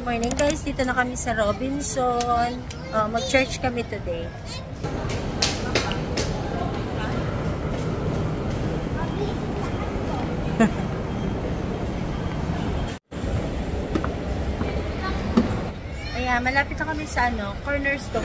Good morning guys, dito na kami sa Robinson. Mag-church kami today. Ayan, malapit na kami sa cornerstone.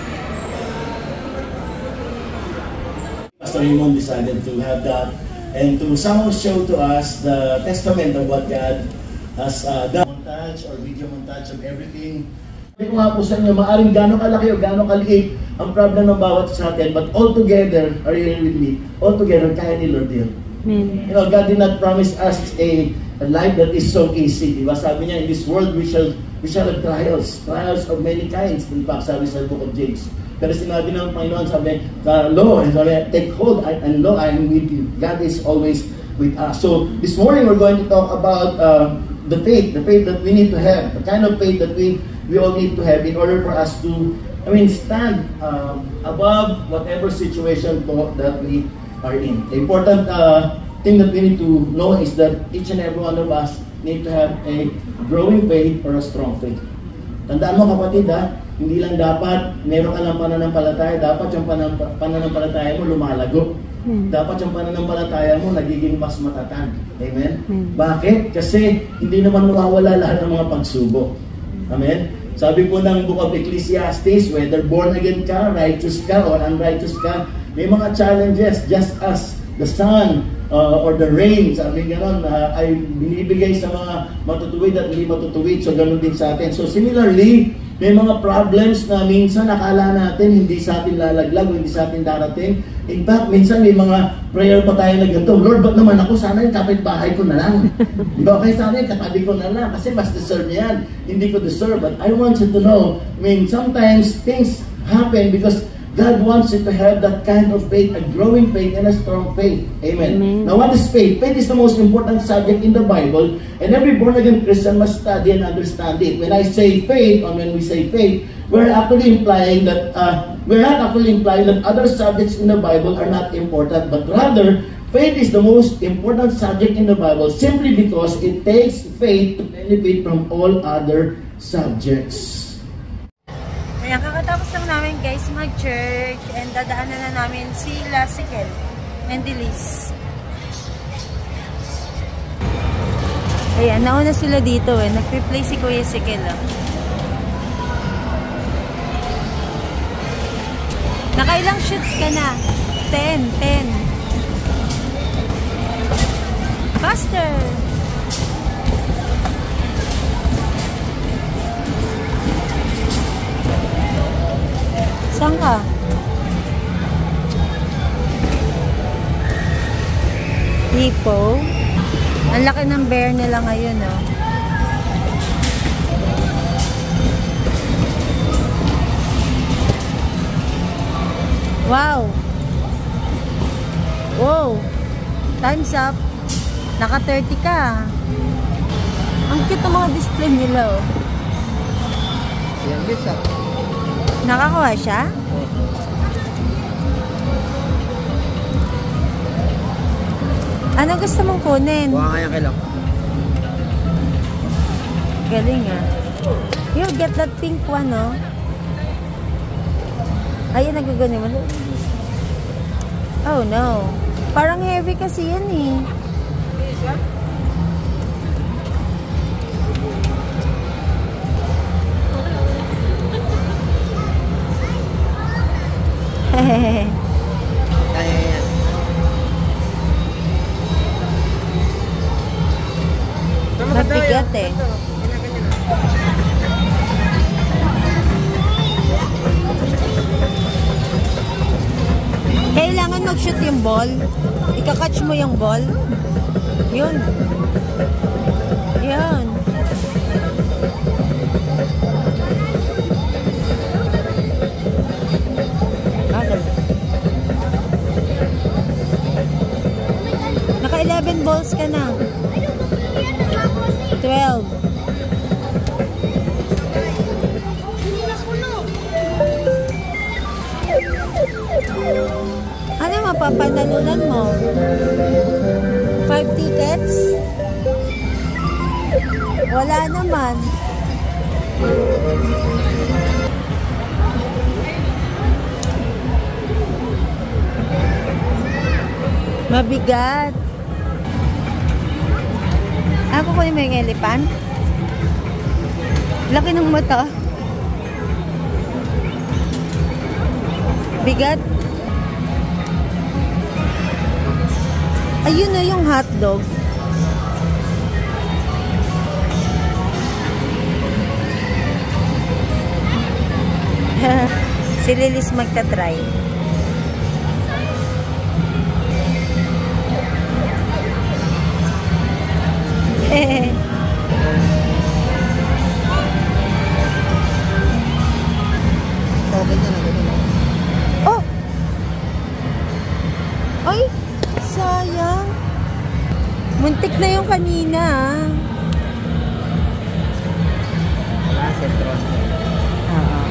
Pastor Raymond decided to have that and to somehow show to us the testament of what God has done. Montage or video montage of everything. Hindi ko nga po sa inyo, maaaring gano'ng kalaki o gano'ng kaliit ang problem ng bawat sa atin, but all together, are you with me? All together, kaya ni Lord yun. You know, God did not promise us a life that is so easy. Diba? Sabi niya, in this world we shall have trials of many kinds. In fact, sabi sa book of James. Pero sinabi ng Panginoon, sabi, take hold, and lo, I am with you. God is always with us. So, this morning we're going to talk about the faith that we need to have, the kind of faith that we all need to have in order for us to, stand above whatever situation that we are in. The important thing that we need to know is that each and every one of us need to have a growing faith or a strong faith. Tandaan mo kapatid hindi lang dapat meron ka lang pananampalataya, dapat yung pananampalataya mo lumalago. Dapat yung pananampalataya mo nagiging mas matatag. Amen? Bakit? Kasi hindi naman mawawala lahat ng mga pagsubok. Amen? Sabi po ng Book of Ecclesiastes, whether born again ka, righteous ka, or unrighteous ka, may mga challenges just as the sun or the rain, sabi gano'n, ay binibigay sa mga matutuwid at hindi matutuwid. So, gano'n din sa atin. So, similarly, may mga problems na minsan nakala natin hindi sa atin lalaglag o hindi sa atin darating. In fact, minsan may mga prayer pa tayo na ganito, Lord, ba't naman ako? Sana yung kapitbahay ko na lang. Diba? Okay, sana yung katabi ko na lang. Kasi mas deserve niya yan. Hindi ko deserve. But I want you to know, sometimes things happen because God wants you to have that kind of faith, a growing faith and a strong faith. Amen. Now, what is faith? Faith is the most important subject in the Bible, and every born-again Christian must study and understand it. When I say faith, or when we say faith, we're actually implying that we're not actually implying that other subjects in the Bible are not important, but rather, faith is the most important subject in the Bible simply because it takes faith to benefit from all other subjects. Ayan, kakatapos lang namin guys mag-church and dadaanan na namin sila Sikel and Dilis. Ayan, nauna sila dito nagpe-play si Kuya Sikel Nakailang shoots ka na? 10. Faster! Saan ka? Hippo. Ang laki ng bear nila ngayon, Wow! Wow! Time's up. Naka 30 ka. Ang cute ng mga display nila, Yan, bisa. Nakakuha siya? Ano gusto mong kunin? Buka kaya kailang. Galing You get that pink one, Ayun, nagaganin mo. Oh, no. Parang heavy kasi yan, Kaya yan. Mabigat Kailangan mag-shoot yung ball. Ika-catch mo yung ball. Yun. Naka 11 balls ka na. 12. Ano mapapanalunan mo? 5 tickets? Wala naman. Mabigat. Ako ko yung may elephant. Laki ng mata. Bigat. Ayun na yung hotdog. Si Lilis magta-try. Okay na lang. Oh! Ay! Sayang. Muntik na yung kanina. Sentron. Oo.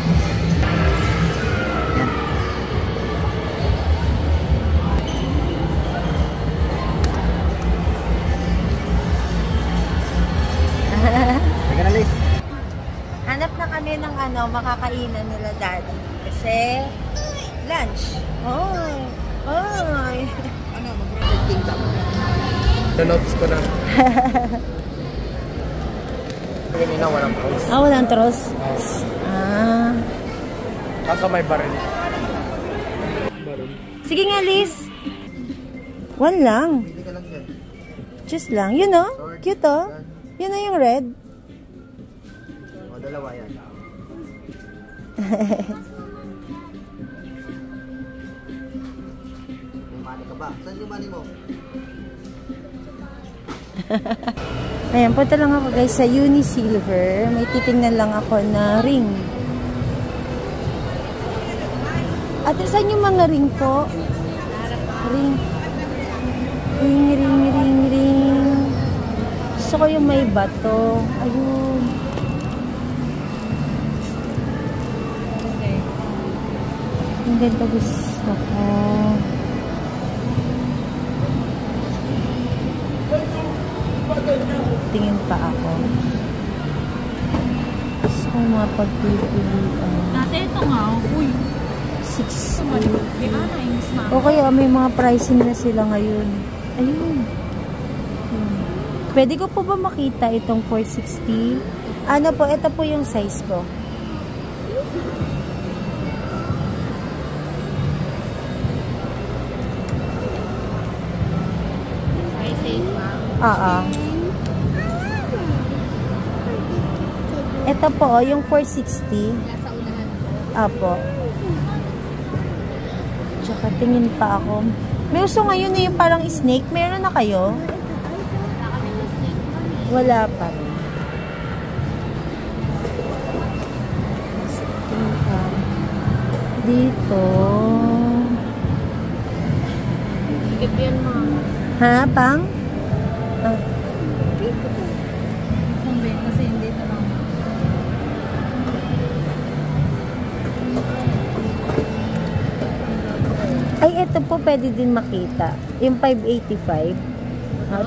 Teka na, Liz. Hanap na kami ng makakainan nila daddy. Kasi lunch. Oy! Oy! Ano, mag-Red Kingdom. Notes ko na. Kanina walang pause. Ah, walang tros. Ah. Kaso may baril. Sige nga, Liz. One lang. Hindi ka lang dyan. Just lang. Yun o. Cute o. Yun na yung red. O, dalawa yan. May money ka ba? Saan yung money mo? Ayan, punta lang ako guys sa Unisilver. May titingnan lang ako na ring. At saan yung mga ring po? Ring. Ring, ring, ring, ring. Gusto ko yung may bato. Ayun. Ang ganda gusto ko. Tingin pa ako. Gusto ko mga pagpipilian. Dati ito nga, uy, 6. di ba na yung smart? O kaya may mga pricing na sila ngayon. Ayun. Pwede ko po ba makita itong 460? Ano po, ito po yung size ko. Size 8 pa. Oo. Ito po, yung 460. Nasa unahan ko. Apo. Tsaka tingin pa ako. May uso ngayon na yung parang snake. Meron na kayo? Wala kami na snake. Wala pa. Tingin pa. Dito. Sikip yan, ma'am. Ha, pang? Ah. Kumbe, kasi hindi ito lang. Ay, ito po pwede din makita. Yung 585.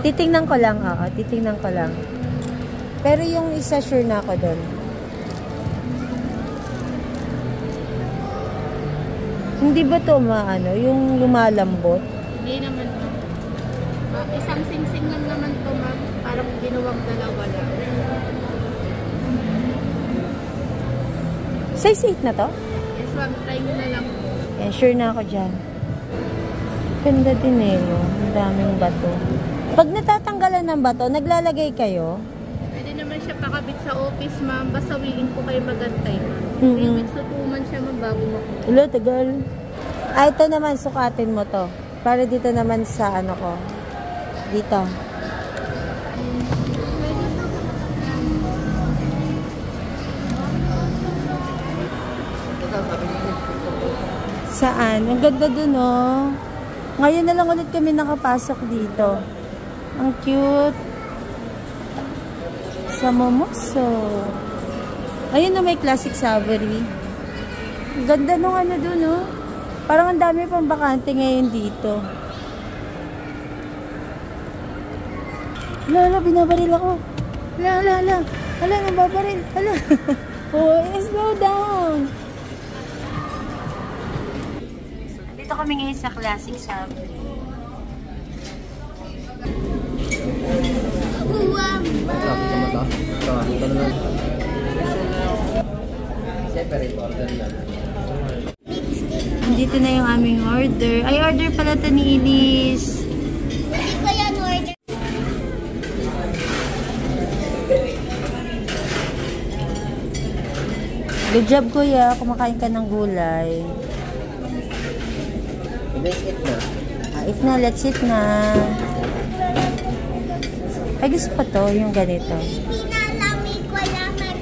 Titingnan ko lang. Titingnan ko lang. Pero yung isa sure na ako doon. Hindi ba to maano? Yung lumalambot? Hindi naman to. Isang sing-sing lang naman to, ma'am. Parang ginawang dalawa lang. Size 8 na to? Yes, ma'am. Try nyo na lang. Yan, sure na ako dyan. Ganda din eh, no? Ang daming bato. Pag natatanggalan ng bato, naglalagay kayo? Pwede naman siya pakabit sa office, ma'am. Basta wiin ko kayo magantay, ma'am. 3 Mhm. weeks to 2 months siya, ma'am, bago makuha. Ulo, tagal. Ito naman, sukatin mo to. Para dito naman sa ano ko. Dito. Saan? Ang ganda dun, oh. Ngayon na lang ulit kami nakapasok dito. Ang cute. Sa Momoso. Ayun na, may classic savory. Ang ganda nung ano dun, oh. Parang ang dami pang bakante ngayon dito. Lala, binabaril ako. Lala. Hala, nababaril. Hala. Oh, slow down. Dito kami ngayon sa Classic Sabre. Lapit sa mata. Ito na lang. Separate order yan. Dito na yung aming order. Ay, order pala ito ni Ilis. Hindi ko yan order. Good job, kuya. Kumakain ka ng gulay. Let's eat na. Eat na, let's eat na. Ay, gusto pa to, yung ganito. Pinalamig ko naman.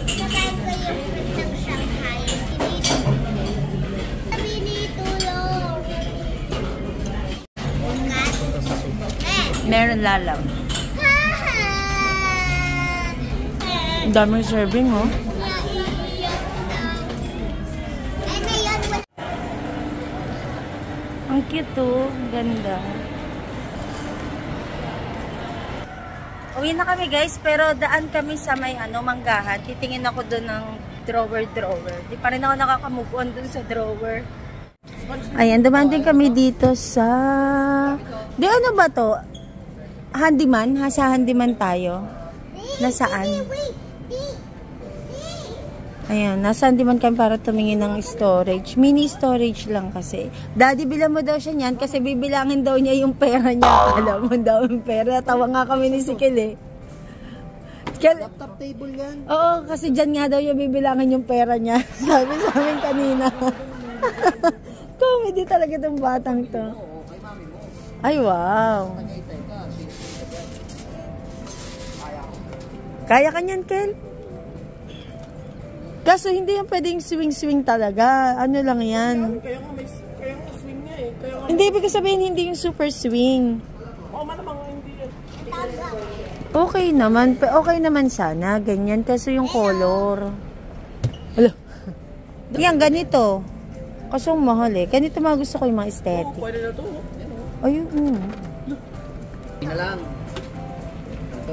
Sabay ko yung fruit ng Shanghai. Binitulong. Meron lalam. Ang daming serving, oh. Ang cute, oh. Ganda. Uwi na kami, guys. Pero daan kami sa may manggahan. Titingin ako doon ng drawer. Di pa rin ako nakakamove on doon sa drawer. Ayan, dumaan din kami dito sa... Di ano ba to? Handyman? Sa handyman tayo? Nasaan? Ayan, nasa handyman kami para tumingin ng storage. Mini storage lang kasi. Daddy, bilang mo daw siya niyan kasi bibilangin daw niya yung pera niya. Alam mo daw yung pera. Tawa nga kami ni Sikil, eh. Laptop table yan. Oo, kasi dyan nga daw yung bibilangin yung pera niya. Sabi sa amin kanina. Comedy talaga itong batang to. Ay, wow. Kaya ka niyan, Kel? Kaso hindi yung pwedeng swing-swing talaga. Ano lang yan. Kaya nga swing niya eh. Kaya nga... Hindi, ibig sabihin hindi yung super swing. Oo, malamang hindi yan. Okay naman. Okay naman sana. Ganyan. Kaso yung color. Hala. Yan, ganito. Kaso mahal eh. Ganito mga gusto ko yung mga aesthetic. Oo, pwede na to. Ayun. Hindi na lang. Ito.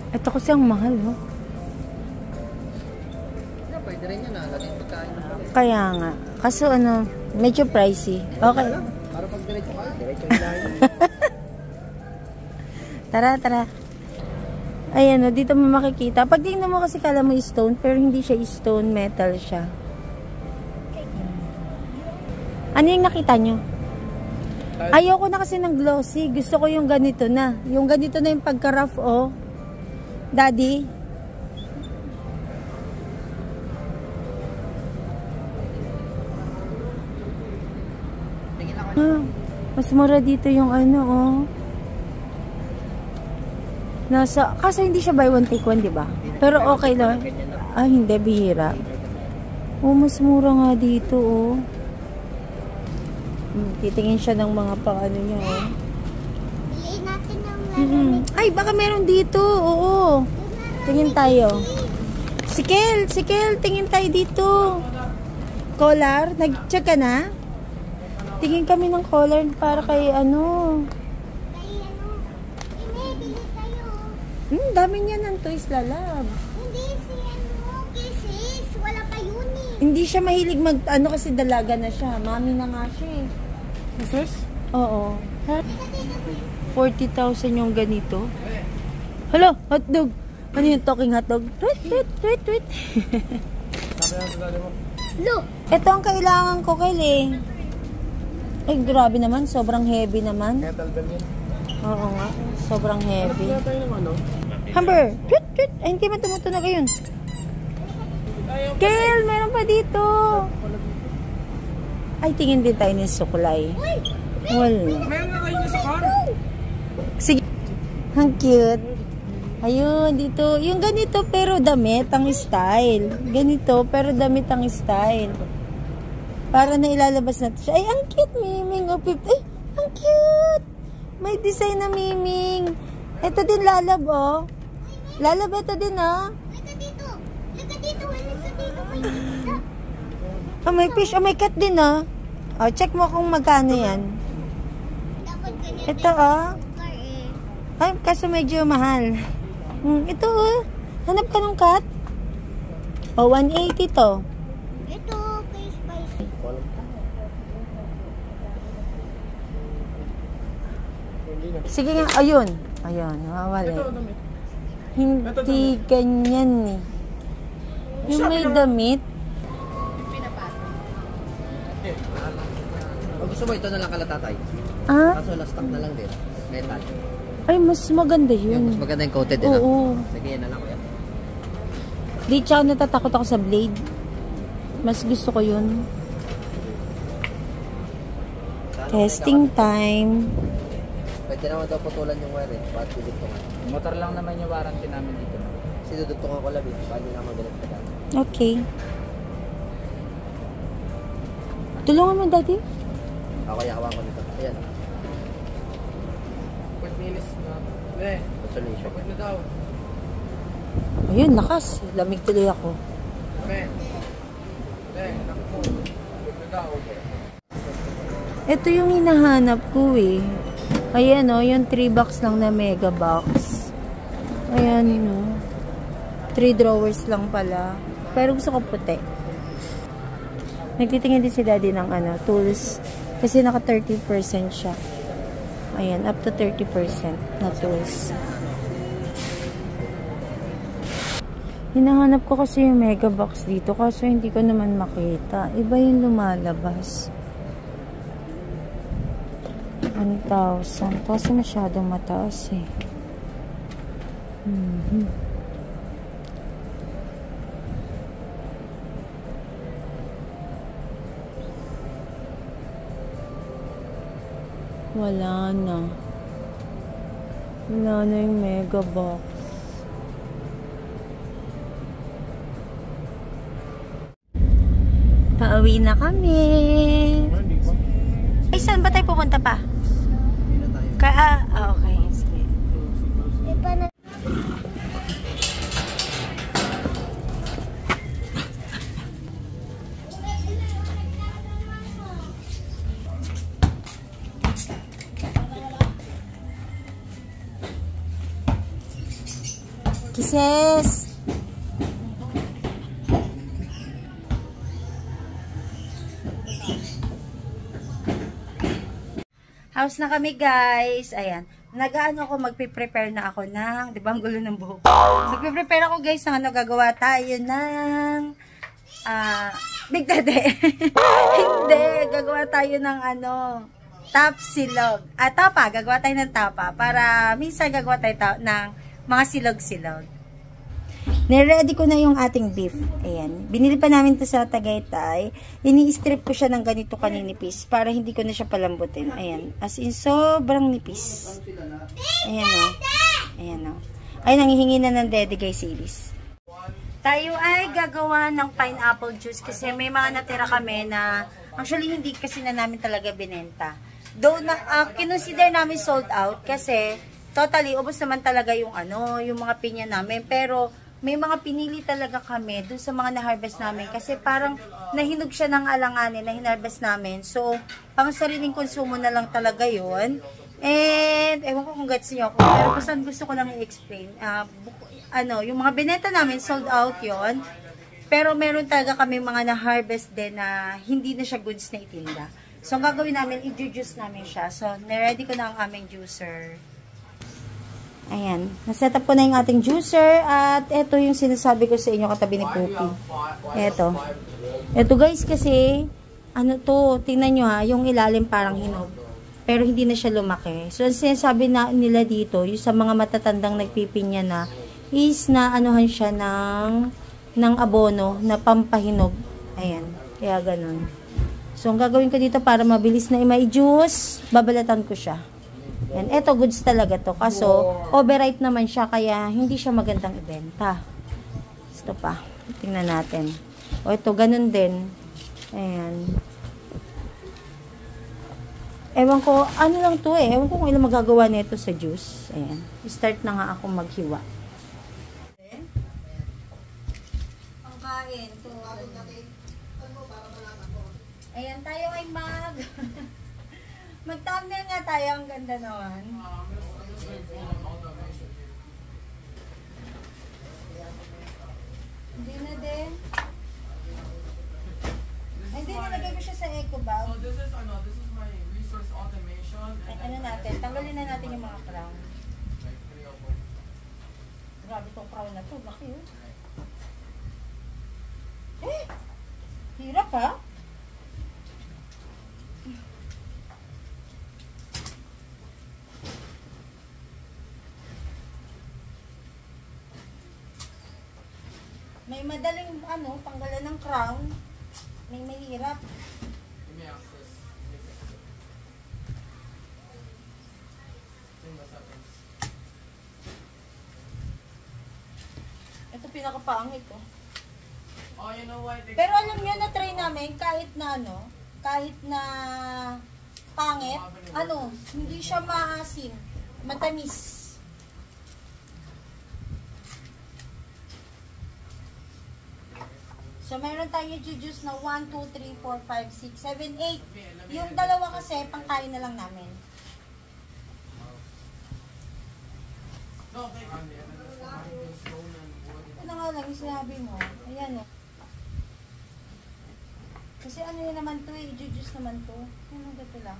Ito kasi ang mahal, no? Pwede rin yan, lagay pagkain. Kaya nga. Kaso medyo pricey. Okay. Para pag diretso ka, diretso yung lahat. Tara. Ayan, dito mo makikita. Pag tingnan mo kasi kala mo stone, pero hindi siya stone, metal siya. Ano yung nakita nyo? Ayoko na kasi ng glossy. Gusto ko yung ganito na. Yung ganito na yung pagka-rough, oh. Daddy? Mas mura dito yung oh. Kaso hindi siya buy one take one, di ba? Pero okay lang. Hindi, bihira. Oh, mas mura nga dito, oh. Titingin siya ng mga pang-ano niya, oh. Iin natin ng Ay, baka meron dito, oo. Tingin tayo. Sikel, tingin tayo dito. Collar, nag-check ka na? Tingin kami ng collar para kay Bili tayo. Dami niya ng toys, lalab. Hindi kisses. Wala pa yun eh. Hindi siya mahilig kasi dalaga na siya. Mami na nga siya eh. Sis? Oo. 40,000 yung ganito. Hello, hotdog. Ano yung talking hotdog? Tweet. Look. Ito ang kailangan ko, Kelly. Ay, grabe naman. Sobrang heavy naman. Kettlebell yan. Oo nga. Sobrang heavy. Kaya tayo ng Humber. Tweet. Ay, hindi man tumutunog ayun. Kel, meron pa dito. Ay, tingin din tayo ng suklay. Wala. Meron na kayo sa car. Sige. Ang cute. Ayun, dito. Yung ganito pero damit ang style. Ganito pero damit ang style. Para na ilalabas natin siya. Ay, ang cute, Miming. Ay, ang cute. May cute design na Miming. Ito din lalab, oh. Lalab, ito din, oh. Lika dito. Lika dito. Wala sa dito. May dito. Oh, may fish. Oh, may cat din, oh. Oh, check mo kung magkano yan. Dapat ganyan. Ito, oh. Car eh. Ay, kaso medyo mahal. Ito, oh. Hanap ka ng cat? Oh, 180 to. Ito, kay Spicy. Sige nga, ayun. Ayun, nawawala. Ito, damit. Hindi ganyan eh. Yung may damit. Kung gusto mo, ito na lang kalatatay. Ah? Kaso last stock na lang din. Metal. Ay, mas maganda Yung yun. mas maganda yung coated din. Oo. Sige, yan na lang kuya. Di tsaka natatakot ako sa blade. Mas gusto ko yun. Testing time. Pwede naman daw putulan yung wire eh. Ba't dudugtungan? Motor lang naman yung warranty namin dito. Kasi dudugtungan ko labi. Ba't hindi naman galit ka dami? Okay. Tulungan mo, Daddy. Ako yahawan ko nito. Ayan. Pwede nilis na. Eh, Consolation. pwede na daw. Ayun, lakas. Lamig tuloy ako. Naku mo. Pwede na daw. Ito yung hinahanap ko eh. Ayan o, yung 3 box lang na mega box. Ayan o. 3 drawers lang pala. Pero gusto ko puti. Nagtitingin din si Daddy ng tools. Kasi naka 30% siya. Ayan, up to 30% na tools. Hinahanap ko kasi yung mega box dito. Kaso hindi ko naman makita. Iba yung lumalabas. 1,000. Kasi masyadong mataas eh. Wala na. Wala na yung mega box. Pauwi na kami. Ay, saan ba tayo pupunta pa? Okay. Sige. Kisses! House na kami, guys. Ayan. Nag-ano ako, magpe-prepare na ako ng, di ba, ang gulo ng buhok. Magpe-prepare ako, guys, ng gagawa tayo ng, Big Dede. Hindi, gagawa tayo ng, top silog. Tapa, gagawa tayo ng tapa. Para, minsan gagawa tayo ng mga silog-silog. Niready ko na yung ating beef. Ayan. Binili pa namin to sa Tagaytay. Ini-strip ko siya ng ganito kaninipis para hindi ko na siya palambutin. Ayan. As in, sobrang nipis. Ayan o. Ayan o. Ay, nangihingi na ng Dede, guys, Iris. Tayo ay gagawa ng pineapple juice kasi may mga natira kami na actually hindi kasi na namin talaga binenta. Though kinonsider namin sold out kasi totally ubos naman talaga yung yung mga pinya namin, pero may mga pinili talaga kami dun sa mga na-harvest namin kasi parang nahinog siya ng alanganin na hinarvest namin. So, pang sariling konsumo na lang talaga yun. And, ewan ko kung gets niyo ako, pero basta gusto ko lang i-explain. Yung mga binenta namin, sold out yon. Pero meron talaga kami mga na-harvest din na hindi na siya goods na itinda. So, ang gagawin namin, i-juice namin siya. So, na-ready ko na ang aming juicer. Ayan. Naset up ko na yung ating juicer. At ito yung sinasabi ko sa inyo katabi ni Cookie. Ito. Ito guys kasi, tingnan nyo yung ilalim parang hinog. Pero hindi na siya lumaki. So, ang sinasabi nila dito, yung sa mga matatandang nagpipinya na, is na anuhan siya ng abono na pampahinog. Ayan. Kaya ganun. So, ang gagawin ko dito para mabilis na i-juice, babalatan ko siya. Yan. Ito, goods talaga to. Kaso, overripe naman siya, kaya hindi siya magandang ibenta. Ito pa. Tingnan natin. O, ito, ganun din. Ayan. Ewan ko, ano lang to eh. Ewan ko kung ilang magagawa nito sa juice. Ayan. Start na nga ako maghiwa. Pangkain. Ayan, tayo ay mag-thumbnail nga tayo. Ang ganda naman. Hindi na din. Hindi, nilagay ko siya sa eco bag. So this is my resource automation. And Ano natin, tanggalin na natin yung mga crown. like 3 of them. Grabe tong crown na to, laki oh. Hirap ha? May madaling tanggalan ng crown. May mahirap. Give me access. Give me access. In the settings. Ito pinakapangit oh. Oh, you know what? Pero alam niyo na try namin kahit na pangit, hindi siya maasim, matamis. So meron tayo juice na 1, 2, 3, 4, 5, 6, 7, 8. Yung dalawa kasi pangkain na lang namin. No, okay. Ano nga lang yung sinabi mo? Ayan oh. Kasi ano yun naman to eh, juice naman to. Ano dito lang?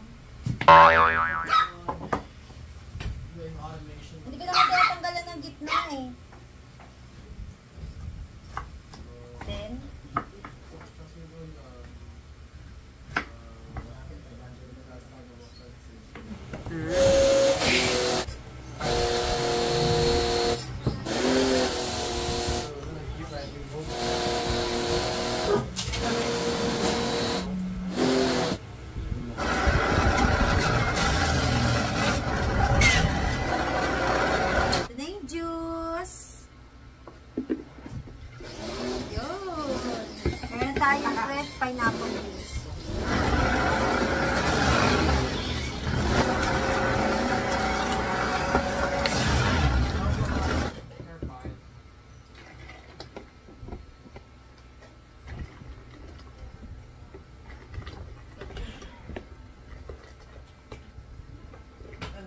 Doing automation. Hindi ko naman tinatanggalan ng gitna eh. Then, ito na yung juice. Yun. Meron tayong red pineapple juice.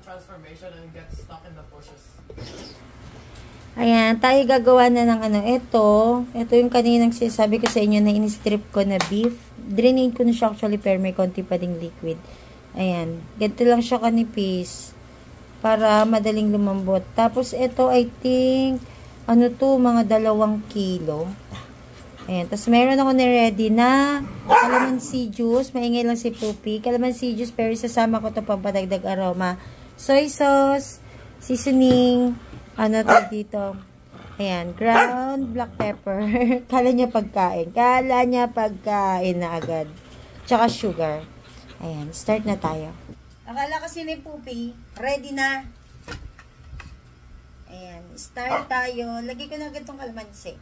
Transformation and get stuck in the bushes. Ayan, tayo gagawa na ng ito. Ito yung kaninang sinasabi ko sa inyo na in-strip ko na beef. Drainade ko na siya actually pero may konti pa ding liquid. Ayan, ganito lang siya kanipis para madaling lumambot. Tapos ito I think mga 2 kilo. Ayan, tapos meron ako na-ready na calamansi juice. Maingay lang si Poopy. Calamansi juice pero isasama ko ito pampadagdag aroma. Soy sauce, seasoning, dito. Ayan, ground black pepper. Kala niya pagkain. Kala niya pagkain na agad. Tsaka sugar. Ayan, start na tayo. Akala kasi ni Poopy, ready na. Ayan, start tayo. Lagay ko na agad itong kalamansi.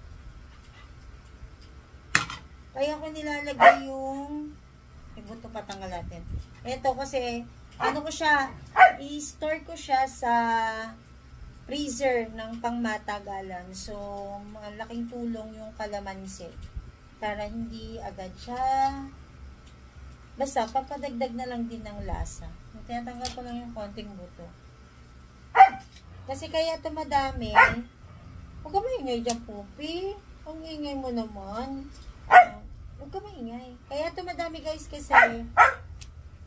Kaya ko nilalagay yung ibuto patanggal natin. Ito kasi, i-store ko siya sa freezer ng pangmatagalan. So, malaking tulong yung kalamansi para hindi agad siya. Basta, papadagdag na lang din ng lasa. Tinatanggal ko lang yung konting buto. Kasi kaya ito madami. Huwag ka maingay dyan, Poopy. Ang ingay mo naman. Huwag ka maingay. Kaya ito madami guys kasi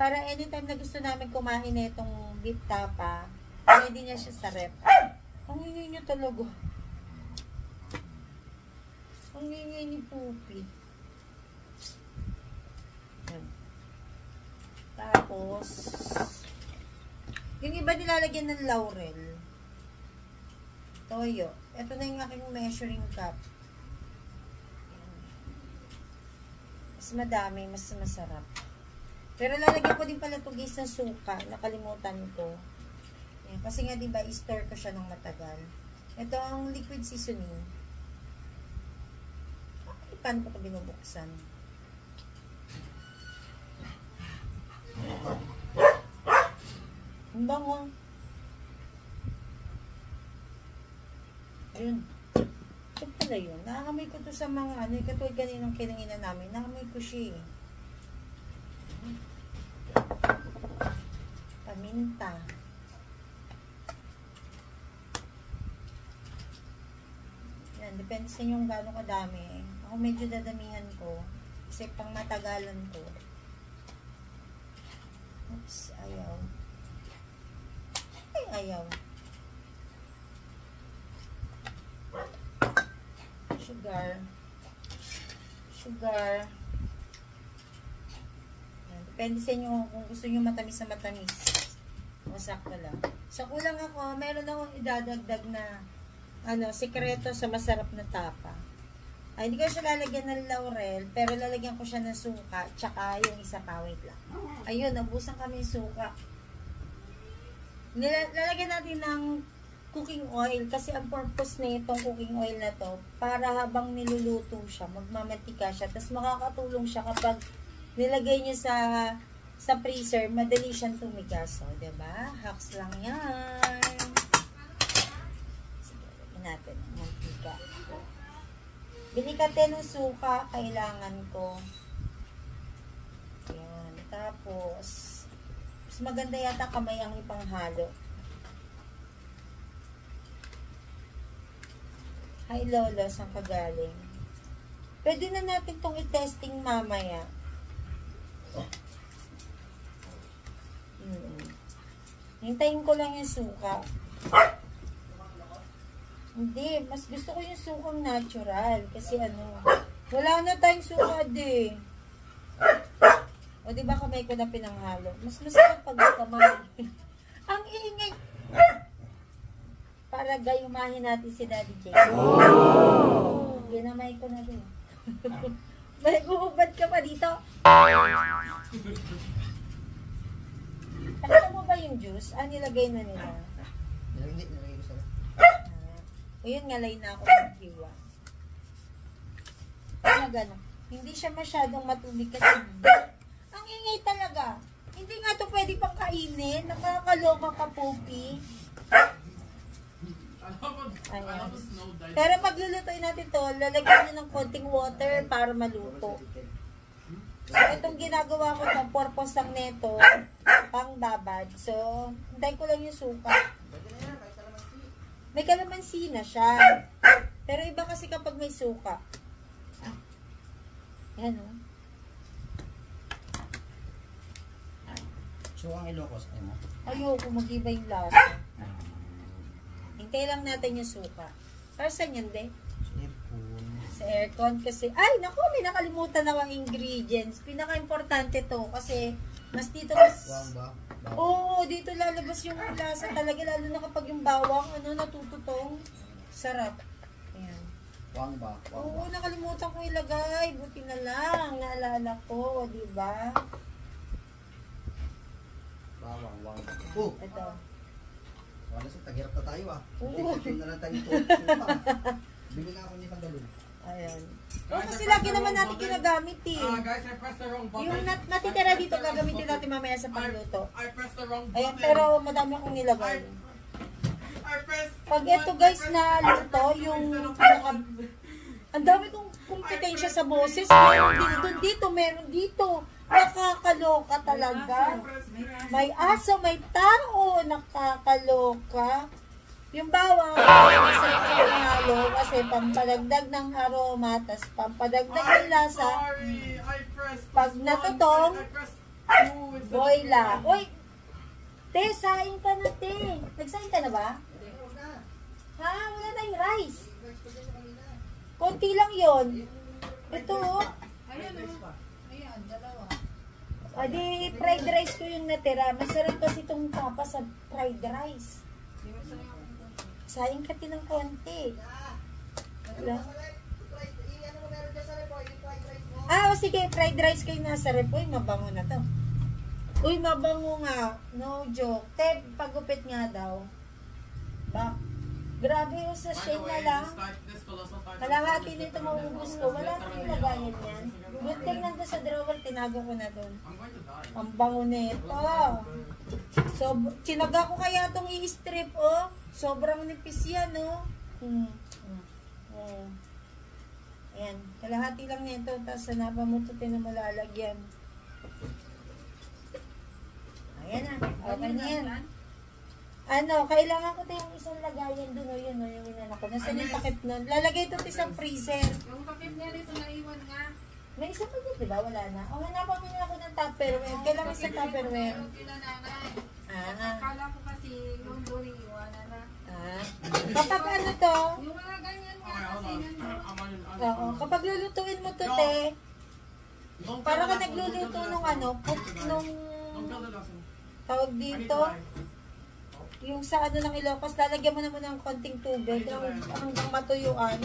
para anytime na gusto namin kumain na itong beef tapa, ready niya siya sa rep. Ang ingay niyo talaga. Ang ingay ni Poopy. Tapos, yung iba nilalagyan ng laurel. Toyo. Ito na yung aking measuring cup. Mas madami, mas masarap. Pero lalagyan ko din pala ito guys ng suka. Nakalimutan ko. Yan. Kasi nga diba, i-store ko siya ng matagal. Ito ang liquid seasoning. Okay, paano ko ito binubuksan? Ang bango. Ayun. Ito pala yun. Nakakamay ko to sa mga ano. Katulad kaninang kinangina namin. Nakakamay ko siya eh. Paminta. Yan. Depende sa inyo kung gaano kadami. Ako medyo dadamihan ko. Kasi pang matagalan ko. Oops. Ayaw. Ay, ayaw. Sugar. Yan. Depende sa inyo kung gusto nyo matamis na matamis. Masakto lang. Sa kulang ako, meron akong idadagdag na sikreto sa masarap na tapa. Ay, hindi ko siya lalagyan ng laurel, pero lalagyan ko siya ng suka, tsaka yung isa pa, wait lang. Ayun, nabusan kami yung suka. Lalagyan natin ng cooking oil, kasi ang purpose na itong cooking oil na to, para habang niluluto siya, magmamantika siya, tapos makakatulong siya kapag nilagay niyo sa freezer, madali siyang tumigas. So, diba? Hacks lang yan. Sige, lagyan natin ang mantika. Bili ka ng suka, kailangan ko. Yan. Tapos, mas maganda yata kamay ang ipanghalo. Hi Lolo, saan ka galing? Pwede na natin itong i-testing mamaya. Hintayin ko lang yung suka. Hindi, mas gusto ko yung sukang natural. Kasi wala na tayong suka di. O diba kamay ko na pinanghalo? Mas masarap pag kamay. Ang ingay. Para gayumahin natin si Daddy Jake. Oh! Ginamay ko na din. May guhubad ka pa dito. Pakita mo ba yung juice? Nilagay na nila. Nilagay ko sa Ayun, ngalay na ako ng hiwa. Gano'n. Hindi siya masyadong matubig kasi ang ingay talaga. Hindi nga to pwede pang kainin. Nakakaloka ka, Poopy. Ayan. Pero maglulutuin natin to, lalagyan nyo ng konting water para maluto. So, itong ginagawa ko ng purpose lang nito, pang babad. So, hintayin ko lang yung suka. May kalamansi na siya. Pero iba kasi kapag may suka. Ayan o. So, ang Ilocos ay mo? Ayoko, mag-iba yung lasa. Hintay lang natin yung suka. Para saan yan, de? Sa aircon. Kasi, ay, naku, may nakalimutan ako ang ingredients. Pinaka-importante to. Kasi, mas dito mas... Oo, dito lalabas yung lasa talaga. Lalo na kapag yung bawang, natututong. Sarap. Ayan. Wang ba? Oo, nakalimutan ko ilagay. Buti na lang. Naalala ko, diba? Wang. Ito. Wala sa tagirap na tayo Oo. Hindi na lang tayo ito. Bili na ako ni Pandalun. Ayan. Oo, kasi lagi naman natin ginagamit eh. Guys, I pressed the wrong button. Yung natitira dito, gagamitin natin mamaya sa pagluto. I pressed the wrong button. Ayan, pero madami akong nilagay. I pressed Pag ito guys na luto, yung ang dami kong kompetensya sa boses. Meron dito, meron dito. Nakakaloka talaga. May aso, may tao. Nakakaloka. Yung bawang, masarap yung halo kasi pampadagdag ng aroma, tas pampadagdag ng lasa. Pag natutong, boila. Uy! Te, saing ka na, te. Nagsaing ka na ba? Ha? Wala tayong rice. Konti lang yon. Ito, oh. Ayan, dalawa. Adi, fried rice ko yung natira. Masarap kasi itong tapa sa fried rice. Saing ka ng konti. O sige, fried rice kayo nasa rep. Uy, mabango na to. Uy, mabango nga. No joke. Te, pagupit nga daw. Ba? Grabe yung sa shade na lang. Kalahati nito maubos ko. Wala tayong lagayan yan. Good thing nandun sa drawer, tinago ko na doon. Ang bango nito. So, chinaga ko kaya itong i-strip, oh. Sobrang nipis yan, oh. Ayan. Kalahati lang nito. Tapos hanapa mo ito, malalagyan. Ayan na. Okay na yan. Ano, kailangan ko ito yung isang lagayan doon, yun, yung inano ko. Nasaan yung takip nun? Lalagay ito sa freezer. Yung takip niya dito naiwan nga. May isa pa dito, diba? Wala na. O, hanapan mo nila ako ng Tupperware. Kailangan sa Tupperware. Kila nanay. Ah. Akala ko kasi yung doon iwanan na. Kapag ano to, Yung mga ganyan nga kasi oo, kapag lulutuin mo to, te, para ka nagluluto nung ano, nung tawag dito, yung sa ano ng Ilocos, lalagyan mo naman ng konting tubig hanggang matuyuan.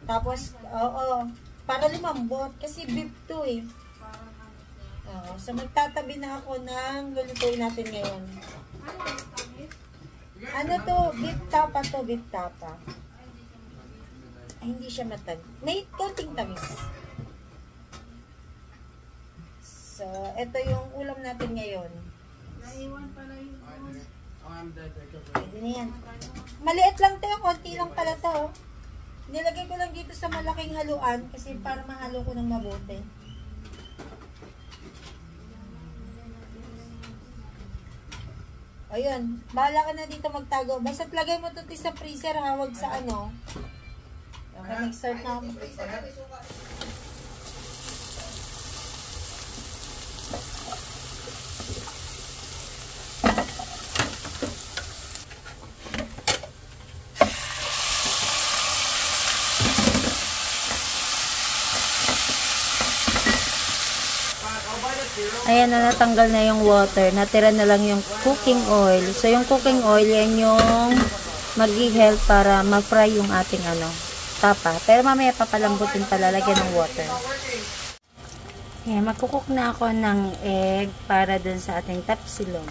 Tapos, oo, para lumambot, kasi beef to eh. Oo, so magtatabi na ako ng lulutuin natin ngayon. Ano to? Beef tapa to, beef tapa. Ay, hindi siya matag. May konting tamis. So, ito yung ulam natin ngayon. naiwan pala yung Pwede na yan. Maliit lang to, konti lang pala to. Nilagay ko lang dito sa malaking haluan kasi para mahalo ko ng mabuti. Ayun, bahala ka na dito magtago. Basta lagay mo ito sa freezer ha, wag sa ano. Okay, mag-start na ako. Ayan na, natanggal na yung water. Natira na lang yung cooking oil. So, yung cooking oil, yan yung mag-i-help para ma-fry yung ating ano, tapa. Pero mamaya papalambutin pala, lagyan ng water. Ayan, magkukok na ako ng egg para dun sa ating tapsilog.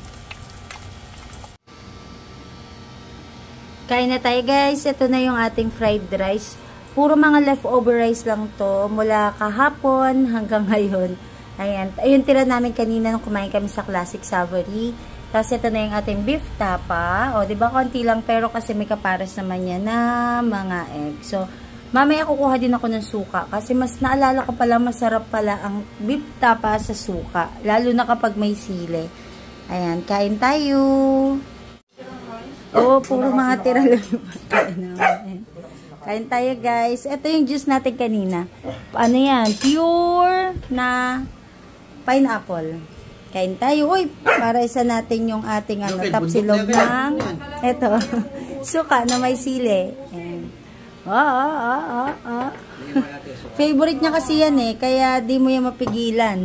Kain na tayo guys. Ito na yung ating fried rice. Puro mga leftover rice lang to mula kahapon hanggang ngayon. Ayan. Ayun, tira namin kanina nung kumain kami sa Classic Savory. Tapos ito na yung ating beef tapa. O, diba, konti lang pero kasi may kapares naman yan na mga egg. So, mamaya kukuha din ako ng suka. Kasi mas naalala ko pala, masarap pala ang beef tapa sa suka. Lalo na kapag may sili. Ayan, kain tayo. Oo, puro mga tira lang. Kain tayo guys. Ito yung juice natin kanina. Ano yan? Pure na pineapple. Kain tayo. Uy, para isa natin yung ating ano, tapsilog ng eto, suka na may sili. Favorite niya kasi yan eh. Kaya di mo yan mapigilan.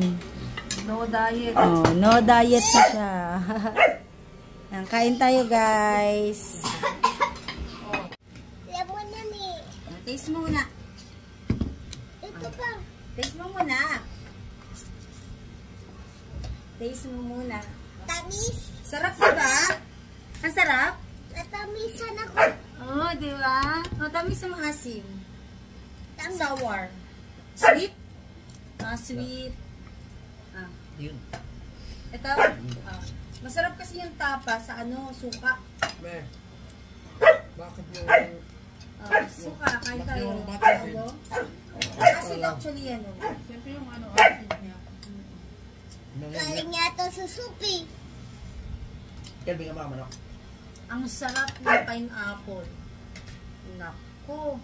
no diet. Oh, no diet na siya. Kain tayo guys. Lemon na ni. Taste mo muna. Ito pa. Taste mo muna. Taste mo muna. Tamis. Sarap diba? Ang sarap? Natamisan ako. Oh, diba? Matamis ang asim. Tamis. Sour. Sweet? Sweet. Yun. Ito? Masarap kasi yung tapa sa ano, suka. Bakit yung... Suka, kahit tayo. Yung butterfly. Acid actually yan. Siyempre yung ano, acid niya. Galing niya ito sa supi. Kelvin ka manok. Ang sarap ng pineapple. Naku.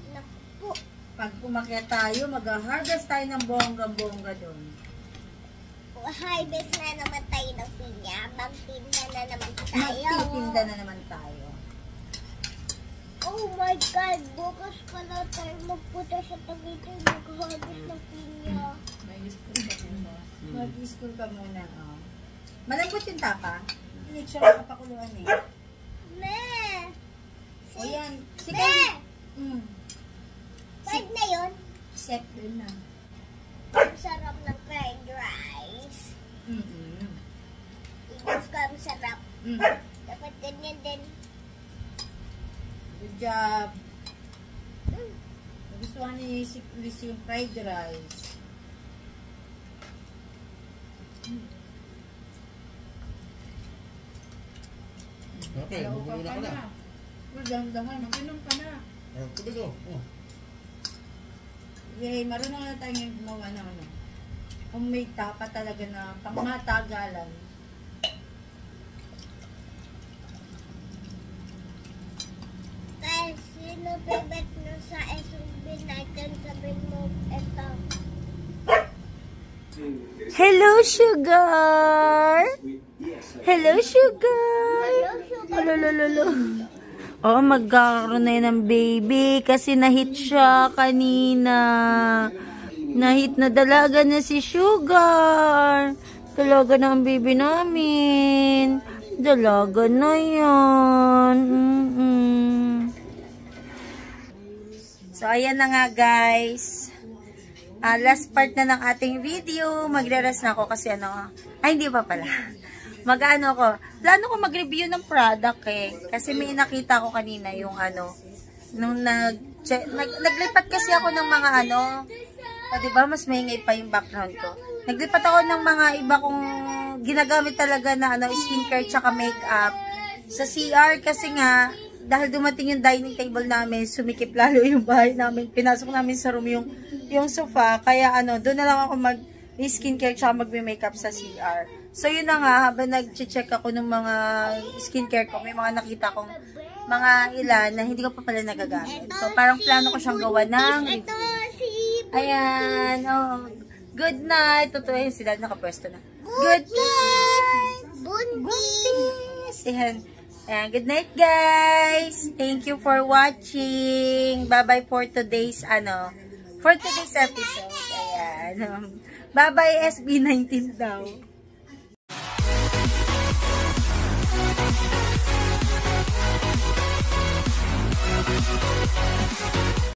Naku. Pag pumakyat tayo, mag-harvest tayo ng bongga-bongga doon. Harvest na naman tayo ng pinya. Magtinda na naman tayo. Magtitinda na naman tayo. Oh my God! Bukas pala tayo magpunta sa Tagaytay. Mag-harvest ng pinya. Mag-school ka muna. Oh. Malambot yung tapa. Hindi siya makapakuluan eh. Me! O yan. Sige. Me! Fried na yun. Set din na. Ang sarap ng fried rice. Inis ko ang sarap. Dapat ganyan din. Good job. Gustuhan niya yung fried rice. Okay, bumuli na ka na. Magdandahan. Mag-inom ka na. Tubig ko. Yay, marunong na tayo ngayon gumawa ng ano. Homemade tapa talaga na pangmatagalan. Guys, sino bebet nyo sa SUV natin? Sabihin mo, ito. Hello, sugar! Hello, sugar! Hello. Oo, magkakaroon na yun ng baby kasi na-hit siya kanina. Na-hit na dalaga na si Sugar. Dalaga na ang baby namin. Dalaga na yan. So, ayan na nga guys. Last part na ng ating video. Magre-rest na ako kasi ano. Ay, hindi pa pala. Mag-ano ko. Plano ko mag-review ng product eh. Kasi may nakita ko kanina yung ano. Nung naglipat kasi ako ng mga ano. O diba, mas maingay pa yung background ko. Naglipat ako ng mga iba kong ginagamit talaga na ano, skincare tsaka makeup. Sa CR kasi nga, dahil dumating yung dining table namin, sumikip lalo yung bahay namin. Pinasok namin sa room yung sofa. Kaya ano, doon na lang ako mag-skincare tsaka mag-makeup sa CR. So yun na nga, habang nag-check ako ng mga skincare ko, may mga nakita kong mga ilan na hindi ko pa pala nagagamit. So parang plano ko siyang gawa ng Ito si ayan, oh. Good night. Totoo yun, sila nakapwesto na. Good night. Buntis. Ayan. Ayan, good night guys. Thank you for watching. Bye-bye for today's episode. Ayan. Bye-bye SB19 daw.